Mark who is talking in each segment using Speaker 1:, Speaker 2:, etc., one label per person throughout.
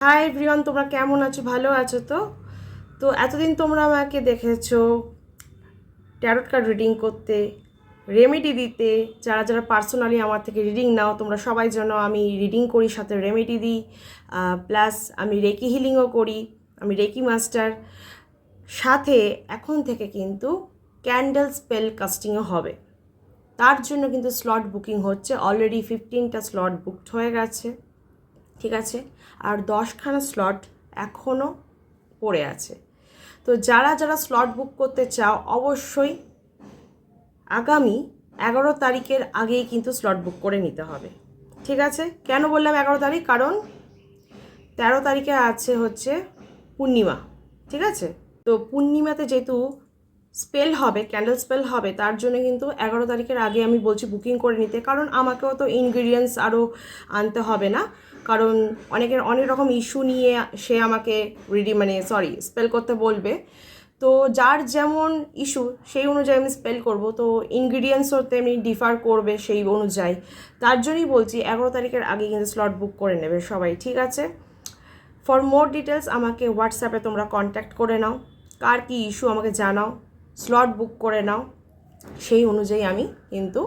Speaker 1: Hi everyone, তোমরা কেমন আছো? ভালো আছো তো? তো এতদিন তোমরা আমাকে দেখেছো ট্যারোট কার্ড রিডিং করতে, রেমেডি দিতে। যারা যারা পার্সোনালি আমার থেকে রিডিং নাও, তোমরা সবাই যেন আমি রিডিং করি, সাথে রেমেডি দিই, প্লাস আমি রেকি হিলিংও করি, আমি রেকি মাস্টার। সাথে এখন থেকে কিন্তু ক্যান্ডেল স্পেল কাস্টিংও হবে। তার জন্য কিন্তু স্লট বুকিং হচ্ছে। অলরেডি 15টা স্লট বুকড হয়ে গেছে, ঠিক আছে? আর 10খানা স্লট এখনও পড়ে আছে। তো যারা যারা স্লট বুক করতে চাও, অবশ্যই আগামী 11 তারিখের আগেই কিন্তু স্লট বুক করে নিতে হবে, ঠিক আছে? কেন বললাম 11 তারিখ? কারণ 13 তারিখে আছে হচ্ছে পূর্ণিমা, ঠিক আছে? তো পূর্ণিমাতে যেহেতু স্পেল হবে, ক্যান্ডেল স্পেল হবে, তার জন্য কিন্তু 11 তারিখের আগে আমি বলছি বুকিং করে নিতে। কারণ আমাকেও তো ইনগ্রিডিয়েন্টস আরও আনতে হবে না, কারণ অনেকের অনেক রকম ইস্যু নিয়ে সে আমাকে স্পেল করতে বলবে। তো যার যেমন ইস্যু সেই অনুযায়ী আমি স্পেল করব, তো ইনগ্রিডিয়েন্টসও তেমনি ডিফার করবে সেই অনুযায়ী। তার জন্যই বলছি 11 তারিখের আগে কিন্তু স্লট বুক করে নেবে সবাই, ঠিক আছে? ফর মোর ডিটেলস আমাকে হোয়াটসঅ্যাপে তোমরা কন্ট্যাক্ট করে নাও, কার কী ইস্যু আমাকে জানাও, স্লট বুক করে নাও। সেই অনুযায়ী আমি কিন্তু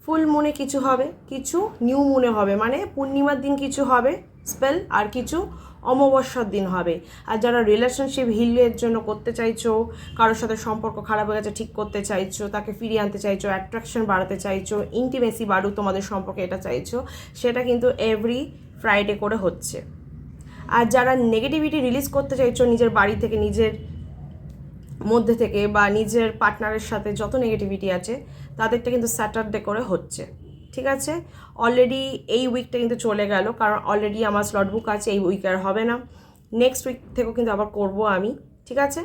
Speaker 1: ফুল মুনে কিছু হবে, কিছু নিউ মুনে হবে, মানে পূর্ণিমার দিন কিছু হবে স্পেল, আর কিছু অমাবস্যার দিন হবে। আর যারা রিলেশনশিপ হিলের জন্য করতে চাইছো, কারোর সাথে সম্পর্ক খারাপ হয়ে গেছে ঠিক করতে চাইছো, তাকে ফিরিয়ে আনতে চাইছো, অ্যাট্রাকশন বাড়াতে চাইছো, ইন্টিমেসি বাড়ুক তোমাদের সম্পর্কে এটা চাইছো, সেটা কিন্তু এভরি ফ্রাইডে করে হচ্ছে। আর যারা নেগেটিভিটি রিলিজ করতে চাইছো নিজের বাড়ি থেকে, নিজের মধ্যে থেকে, বা নিজের পার্টনারের সাথে যত নেগেটিভিটি আছে, তাদেরটা কিন্তু স্যাটারডে করে হচ্ছে, ঠিক আছে? অলরেডি এই উইকটা কিন্তু চলে গেল, কারণ অলরেডি আমার স্লট বুক আছে, এই উইক আর হবে না। নেক্সট উইক থেকেও কিন্তু আবার করব আমি, ঠিক আছে?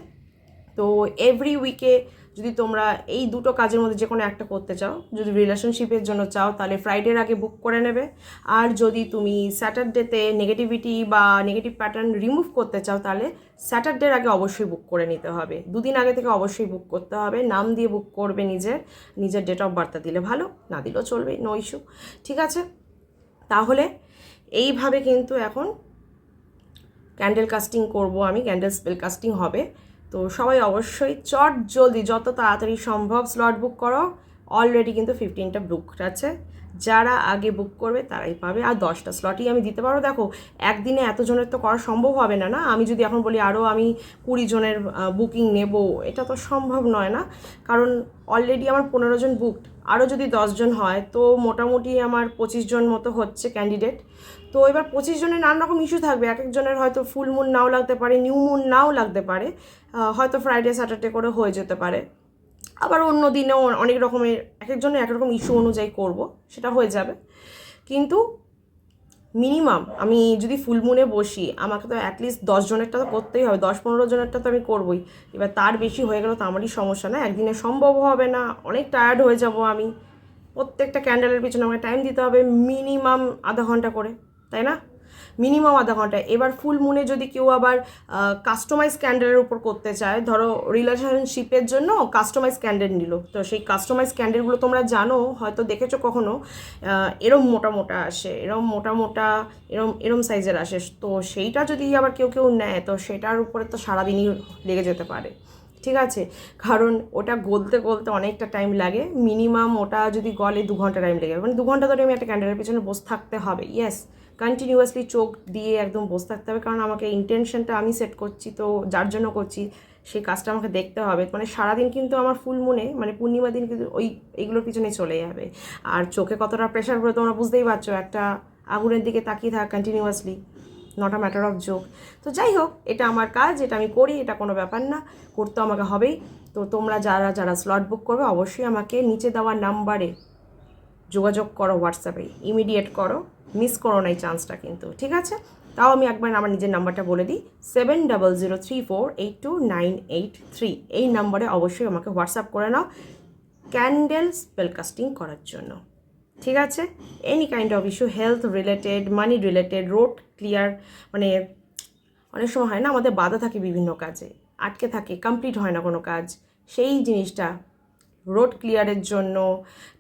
Speaker 1: তো এভরি উইকে যদি তোমরা এই দুটো কাজের মধ্যে যে কোনো একটা করতে চাও, যদি রিলেশনশিপের জন্য চাও তাহলে ফ্রাইডের আগে বুক করে নেবে। আর যদি তুমি স্যাটারডেতে নেগেটিভিটি বা নেগেটিভ প্যাটার্ন রিমুভ করতে চাও, তাহলে স্যাটারডের আগে অবশ্যই বুক করে নিতে হবে। দুদিন আগে থেকে অবশ্যই বুক করতে হবে, নাম দিয়ে বুক করবে, নিজের নিজের ডেট অফ বার্থটা দিলে ভালো, না দিলেও চলবে, নো ইস্যু, ঠিক আছে? তাহলে এইভাবে কিন্তু এখন ক্যান্ডেল কাস্টিং করব আমি, ক্যান্ডেল স্পেল কাস্টিং হবে। তো সবাই অবশ্যই চট জলদি যত তাড়াতাড়ি সম্ভব স্লট বুক করো। অলরেডি কিন্তু 15টা বুকড আছে, যারা আগে বুক করবে তারাই পাবে। আর 10টা স্লটই আমি দিতে পারো। দেখো, একদিনে এতজনের তো করা সম্ভব হবে না, না? আমি যদি এখন বলি আরও আমি 20 জনের বুকিং নেব, এটা তো সম্ভব নয় না। কারণ অলরেডি আমার 15 জন বুকড, আরও যদি 10 জন হয় তো মোটামুটি আমার 25 জন মতো হচ্ছে ক্যান্ডিডেট। তো এবার 25 জনের নানান রকম ইস্যু থাকবে, এক একজনের হয়তো ফুল মুন নাও লাগতে পারে, নিউ মুন নাও লাগতে পারে, হয়তো ফ্রাইডে স্যাটারডে করে হয়ে যেতে পারে। আবার অন্য দিনেও অনেক রকমের, এক একজনের এক রকম ইস্যু অনুযায়ী করব, সেটা হয়ে যাবে। কিন্তু মিনিমাম আমি যদি ফুল মুনে বসি, আমাকে তো অ্যাটলিস্ট 10 জনেরটা তো করতেই হবে, 10-15 জনেরটা তো আমি করবই। এবার তার বেশি হয়ে গেলে তো আমারই সমস্যা, না? একদিনে সম্ভব হবে না, অনেক টায়ার্ড হয়ে যাব আমি। প্রত্যেকটা ক্যান্ডেলের পিছনে আমাকে টাইম দিতে হবে মিনিমাম আধা ঘন্টা করে, তাই না? মিনিমাম আধা ঘন্টা। এবার ফুল মুনে যদি কেউ আবার কাস্টমাইজ ক্যান্ডেলের উপর করতে চায়, ধরো রিলেশনশিপের জন্য কাস্টমাইজ ক্যান্ডেল নিল, তো সেই কাস্টমাইজ ক্যান্ডেলগুলো তোমরা জানো, হয়তো দেখেছো কখনো, এরম মোটা মোটা আসে, এরম মোটা মোটা, এরম এরম সাইজের আসে। তো সেইটা যদি আবার কেউ কেউ নেয়, তো সেটার উপরে তো সারাদিনই লেগে যেতে পারে, ঠিক আছে? কারণ ওটা গলতে গলতে অনেকটা টাইম লাগে, মিনিমাম ওটা যদি গলে 2 ঘন্টা টাইম লেগে যাবে, মানে 2 ঘন্টা ধরে আমি একটা ক্যান্ডেলের পিছনে বসে থাকতে হবে। ইয়েস, কন্টিনিউয়াসলি চোখ দিয়ে একদম বসে থাকতে হবে, কারণ আমাকে ইন্টেনশনটা আমি সেট করছি, তো যার জন্য করছি সেই কাজটা আমাকে দেখতে হবে। মানে সারাদিন কিন্তু আমার ফুল মুনে, মানে পূর্ণিমা দিন কিন্তু এইগুলোর পিছনে চলে যাবে। আর চোখে কতটা প্রেশার পড়ে তোমরা বুঝতেই পারছো, একটা আগুনের দিকে তাকিয়ে থাক continuously, not a matter of joke. তো যাই হোক, এটা আমার কাজ, এটা আমি করি, এটা কোনো ব্যাপার না, করতে আমাকে হবেই। তো তোমরা যারা যারা স্লট বুক করবে, অবশ্যই আমাকে নিচে দেওয়া নাম্বারে যোগাযোগ করো, হোয়াটসঅ্যাপে ইমিডিয়েট করো, মিস করো না এই চান্সটা কিন্তু, ঠিক আছে? তাও আমি একবার আমার নিজের নাম্বারটা বলে দিই, 7003482983। এই নাম্বারে অবশ্যই আমাকে হোয়াটসঅ্যাপ করে নাও ক্যান্ডেল স্পেল কাস্টিং করার জন্য, ঠিক আছে? Any kind of issue, health related, money related, road clear, মানে অনেক সময় হয় না আমাদের বাধা থাকে বিভিন্ন কাজে, আটকে থাকে, কমপ্লিট হয় না কোনো কাজ, সেই জিনিসটা রোড ক্লিয়ারের জন্য,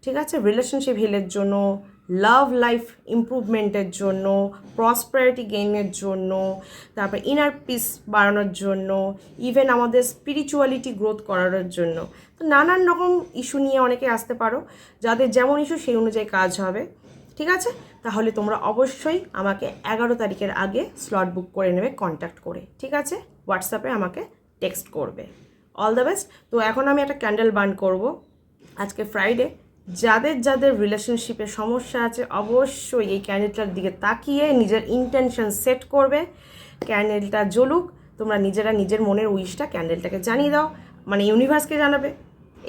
Speaker 1: ঠিক আছে? রিলেশনশিপ হিলের জন্য, লাভ লাইফ ইমপ্রুভমেন্টের জন্য, প্রসপারিটি গেইনের জন্য, তারপর ইনার পিস বাড়ানোর জন্য, ইভেন আমাদের স্পিরিচুয়ালিটি গ্রোথ করানোর জন্য। তো নানান রকম ইস্যু নিয়ে অনেকে আসতে পারো, যাদের যেমন ইস্যু সেই অনুযায়ী কাজ হবে। ঠিক আছে, তাহলে তোমরা অবশ্যই আমাকে 11 তারিখের আগে স্লট বুক করে নেবে কন্ট্যাক্ট করে। ঠিক আছে, হোয়াটসঅ্যাপে আমাকে টেক্সট করবে। All the best. তো এখন আমি একটা ক্যান্ডেল বার্ন করব। আজকে ফ্রাইডে, যাদের যাদের রিলেশনশিপে সমস্যা আছে অবশ্যই এই ক্যান্ডেলটার দিকে তাকিয়ে নিজের ইন্টেনশন সেট করবে। ক্যান্ডেলটা জ্বলুক, তোমরা নিজেরা নিজের মনের উইশটা ক্যান্ডেলটাকে জানিয়ে দাও, মানে ইউনিভার্সকে জানাবে।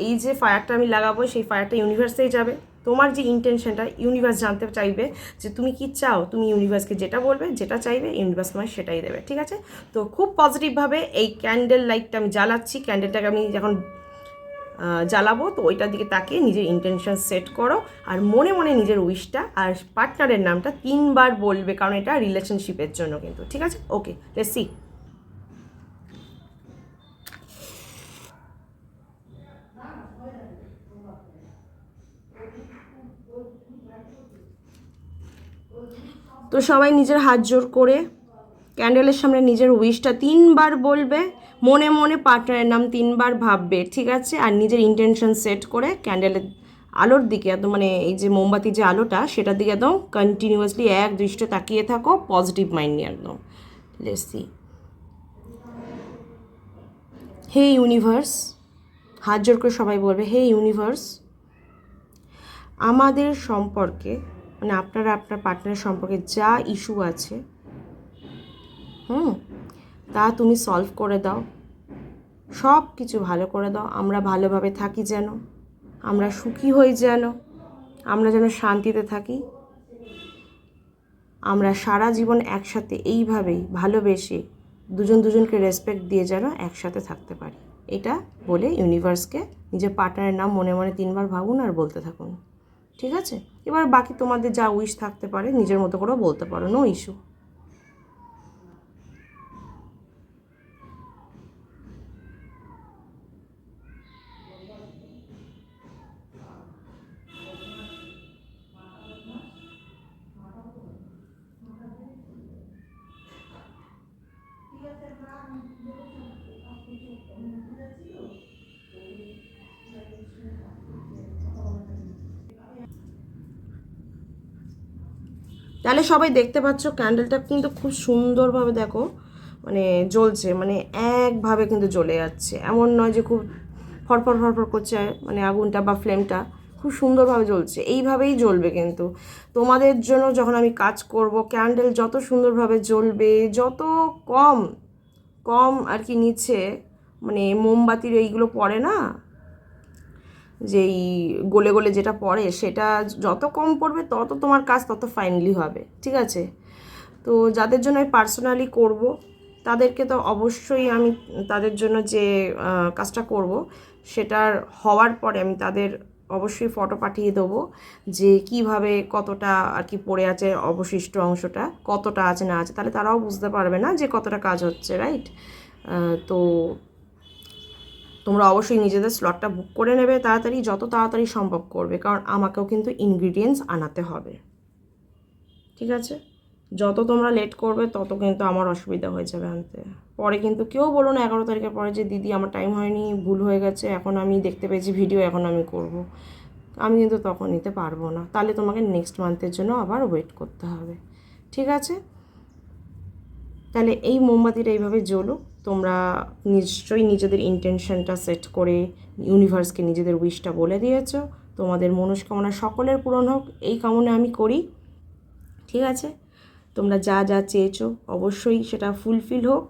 Speaker 1: এই যে ফায়ারটা আমি লাগাবো সেই ফায়ারটা ইউনিভার্সেই যাবে। তোমার যে ইন্টেনশনটা ইউনিভার্স জানতে চাইবে যে তুমি কি চাও, তুমি ইউনিভার্সকে যেটা বলবে, যেটা চাইবে ইউনিভার্স তোমায় সেটাই দেবে। ঠিক আছে, তো খুব পজিটিভভাবে এই ক্যান্ডেল লাইটটা আমি জ্বালাচ্ছি। ক্যান্ডেলটাকে আমি যখন জ্বালাবো তো ওইটার দিকে তাকিয়ে নিজের ইন্টেনশন সেট করো, আর মনে মনে নিজের উইশটা আর পার্টনারের নামটা 3 বার বলবে, কারণ এটা রিলেশনশিপের জন্য কিন্তু। ঠিক আছে, ওকে, লেটস সি। তো সবাই নিজের হাত জোর করে ক্যান্ডেলের সামনে নিজের উইশটা 3 বার বলবে, মনে মনে পার্টনারের নাম 3 বার ভাববে। ঠিক আছে, আর নিজের ইন্টেনশন সেট করে ক্যান্ডেলের আলোর দিকে একদম, মানে এই যে মোমবাতির যে আলোটা সেটার দিকে একদম কন্টিনিউয়াসলি এক দৃষ্টে তাকিয়ে থাকো, পজিটিভ মাইন্ড নিয়ে একদম। Let's see. হে ইউনিভার্স, হাত জোর করে সবাই বলবে, হে ইউনিভার্স, আমাদের সম্পর্কে, মানে আপনারা আপনার পার্টনারের সম্পর্কে যা ইস্যু আছে তা তুমি সলভ করে দাও, সব কিছু ভালো করে দাও। আমরা ভালোভাবে থাকি যেন, আমরা সুখী হই যেন, আমরা যেন শান্তিতে থাকি, আমরা সারা জীবন একসাথে এইভাবেই ভালোবেসে দুজন দুজনকে রেসপেক্ট দিয়ে যেন একসাথে থাকতে পারি। এটা বলে ইউনিভার্সকে নিজের পার্টনারের নাম মনে মনে 3 বার ভাবুন আর বলতে থাকুন। ঠিক আছে, এবার বাকি তোমাদের যা উইশ থাকতে পারে নিজের মতো করেও বলতে পারো, নো ইস্যু। তাহলে সবাই দেখতে পাচ্ছ ক্যান্ডেলটা কিন্তু খুব সুন্দরভাবে দেখো, মানে জ্বলছে, মানে একভাবে কিন্তু জ্বলে যাচ্ছে, এমন নয় যে খুব ফরফর ফরফর করছে, মানে আগুনটা বা ফ্লেমটা খুব সুন্দরভাবে জ্বলছে। এইভাবেই জ্বলবে কিন্তু তোমাদের জন্য। যখন আমি কাজ করব, ক্যান্ডেল যত সুন্দরভাবে জ্বলবে, যত কম কম আর কি নিচে, মানে মোমবাতির এইগুলো পড়ে না, যেই গোলে গোলে যেটা পড়ে, সেটা যত কম পড়বে তত তোমার কাজ তত ফাইনালি হবে। ঠিক আছে, তো যাদের জন্য আমি পার্সোনালি করব তাদেরকে তো অবশ্যই আমি তাদের জন্য যে কাজটা করব সেটার হওয়ার পরে আমি তাদের অবশ্যই ফটো পাঠিয়ে দেবো যে কিভাবে কতটা আর কি পড়ে আছে, অবশিষ্ট অংশটা কতটা আছে না আছে, তাহলে তারাও বুঝতে পারবে না যে কতটা কাজ হচ্ছে, রাইট? তো তোমরা অবশ্যই নিজেদের স্লটটা বুক করে নেবে তাড়াতাড়ি, যত তাড়াতাড়ি সম্ভব করবে, কারণ আমাকেও কিন্তু ইনগ্রিডিয়েন্টস আনাতে হবে। ঠিক আছে, যত তোমরা লেট করবে তত কিন্তু আমার অসুবিধা হয়ে যাবে আনতে। পরে কিন্তু কেউ বলো না 11 তারিখের পরে যে দিদি আমার টাইম হয়নি, ভুল হয়ে গেছে, এখন আমি দেখতে পেয়েছি ভিডিও, এখন আমি করব। আমি কিন্তু তখন নিতে পারবো না, তাহলে তোমাকে নেক্সট মান্থের জন্য আবার ওয়েট করতে হবে। ঠিক আছে, তাহলে এই মোমবাতিটা এইভাবে জ্বলো। তোমরা নিশ্চয়ই নিজেদের ইন্টেনশনটা সেট করে ইউনিভার্সকে নিজেদের উইশটা বলে দিয়েছো। তোমাদের মনস্কামনা সকলের পূরণ হোক এই কামনা আমি করি। ঠিক আছে, তোমরা যা যা চেয়েছো অবশ্যই সেটা ফুলফিল হোক।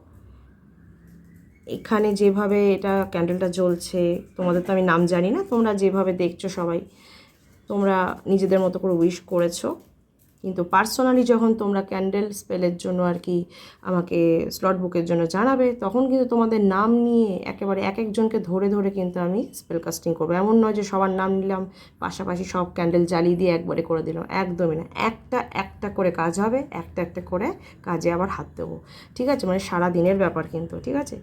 Speaker 1: এখানে যেভাবে এটা ক্যান্ডেলটা জ্বলছে, তোমাদের তো আমি নাম জানি না, তোমরা যেভাবে দেখছো সবাই তোমরা নিজেদের মতো করে উইশ করেছো, কিন্তু পার্সোনালি যখন তোমরা ক্যান্ডেল স্পেলের জন্য আর কি আমাকে স্লট বুকের জন্য জানাবে, তখন কিন্তু তোমাদের নাম নিয়ে একেবারে এক একজনকে ধরে ধরে কিন্তু আমি স্পেল কাস্টিং করবো। এমন নয় যে সবার নাম নিলাম পাশাপাশি সব ক্যান্ডেল জ্বালিয়ে দিয়ে একবারে করে দিলাম, একদমই না। একটা একটা করে কাজ হবে, একটা একটা করে কাজে আবার হাত দেবো। ঠিক আছে, মানে সারা দিনের ব্যাপার কিন্তু। ঠিক আছে,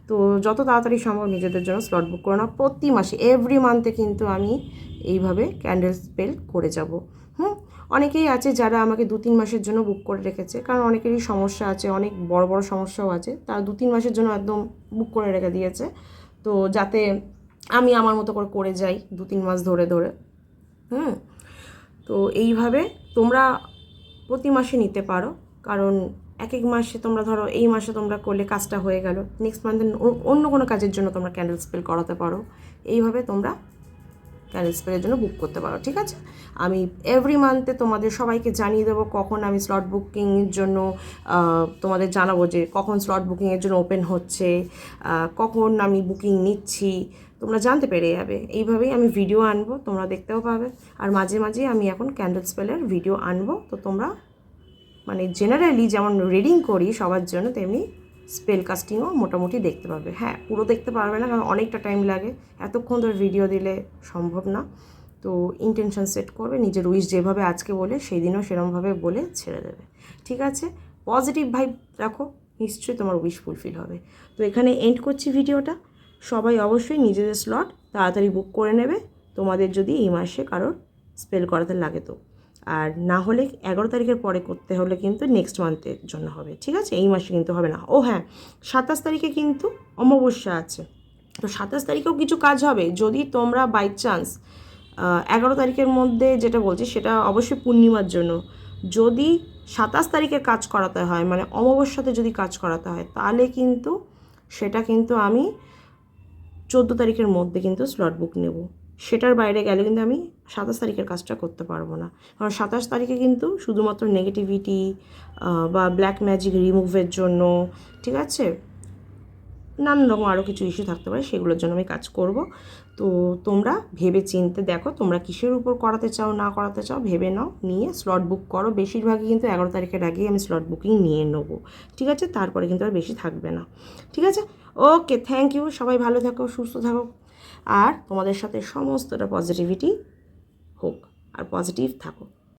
Speaker 1: তো যত তাড়াতাড়ি সম্ভব নিজেদের জন্য স্লট বুক করে নাও। প্রতি মাসে এভরি মান্থে কিন্তু আমি এইভাবে ক্যান্ডেল স্পেল করে যাব। অনেকেই আছে যারা আমাকে 2-3 মাসের জন্য বুক করে রেখেছে, কারণ অনেকেরই সমস্যা আছে, অনেক বড় বড় সমস্যাও আছে, তারা 2-3 মাসের জন্য একদম বুক করে রেখে দিয়েছে, তো যাতে আমি আমার মতো করে যাই 2-3 মাস ধরে ধরে। তো এইভাবে তোমরা প্রতি মাসে নিতে পারো, কারণ এক এক মাসে তোমরা ধরো এই মাসে তোমরা করলে কাজটা হয়ে গেল, নেক্সট মান্থে অন্য কোনো কাজের জন্য তোমরা ক্যান্ডেল স্পেল করাতে পারো। এইভাবে তোমরা ক্যান্ডেল স্পেলের জন্য বুক করতে পারো, ঠিক আছে? আমি এভরি মান্থে তোমাদের সবাইকে জানিয়ে দেবো কখন আমি স্লট বুকিংয়ের জন্য তোমাদের জানাবো যে কখন স্লট বুকিংয়ের জন্য ওপেন হচ্ছে, কখন আমি বুকিং নিচ্ছি, তোমরা জানতে পেরে যাবে। এইভাবেই আমি ভিডিও আনবো, তোমরা দেখতেও পাবে। আর মাঝে মাঝে আমি এখন ক্যান্ডেল স্পেলের ভিডিও আনবো, তো তোমরা মানে জেনারেলি যেমন রিডিং করি সবার জন্য, তেমনি স্পেল কাস্টিংও মোটামুটি দেখতে পাবে। হ্যাঁ, পুরো দেখতে পারবে না, কারণ অনেকটা টাইম লাগে, এতক্ষণ ধরে ভিডিও দিলে সম্ভব না। তো ইন্টেনশন সেট করবে, নিজের উইশ যেভাবে আজকে বলে সেই দিনও সেরকমভাবে বলে ছেড়ে দেবে, ঠিক আছে? পজিটিভ ভাইব রাখো, নিশ্চয়ই তোমার উইশ ফুলফিল হবে। তো এখানে এন্ড করছি ভিডিওটা। সবাই অবশ্যই নিজেদের স্লট তাড়াতাড়ি বুক করে নেবে, তোমাদের যদি এই মাসে কারোর স্পেল করাতে লাগে তো। আর না হলে 11 তারিখের পরে করতে হলে কিন্তু নেক্সট মান্থের জন্য হবে, ঠিক আছে? এই মাসে কিন্তু হবে না। ও হ্যাঁ, 27 তারিখে কিন্তু অমাবস্যা আছে, তো 27 তারিখেও কিছু কাজ হবে। যদি তোমরা বাই চান্স 11 তারিখের মধ্যে, যেটা বলছি সেটা অবশ্যই পূর্ণিমার জন্য, যদি 27 তারিখের কাজ করাতে হয়, মানে অমাবস্যাতে যদি কাজ করাতে হয়, তাহলে কিন্তু সেটা কিন্তু আমি 14 তারিখের মধ্যে কিন্তু স্লট বুক নেব। সেটার বাইরে গেলে কিন্তু আমি 27 তারিখের কাজটা করতে পারবো না, কারণ 27 তারিখে কিন্তু শুধুমাত্র নেগেটিভিটি বা ব্ল্যাক ম্যাজিক রিমুভের জন্য, ঠিক আছে, নানান রকম আরও কিছু ইস্যু থাকতে পারে, সেগুলোর জন্য আমি কাজ করব। তো তোমরা ভেবে চিনতে দেখো তোমরা কিসের উপর করাতে চাও না করাতে চাও, ভেবে নাও, নিয়ে স্লট বুক করো। বেশিরভাগই কিন্তু 11 তারিখের আগেই আমি স্লট বুকিং নিয়ে নেবো, ঠিক আছে? তারপরে কিন্তু আর বেশি থাকবে না, ঠিক আছে? ওকে, থ্যাংক ইউ। সবাই ভালো থাকো, সুস্থ থাকো, আর তোমাদের সাথে সমস্তটা পজিটিভিটি হোক, আর পজিটিভ থাকো।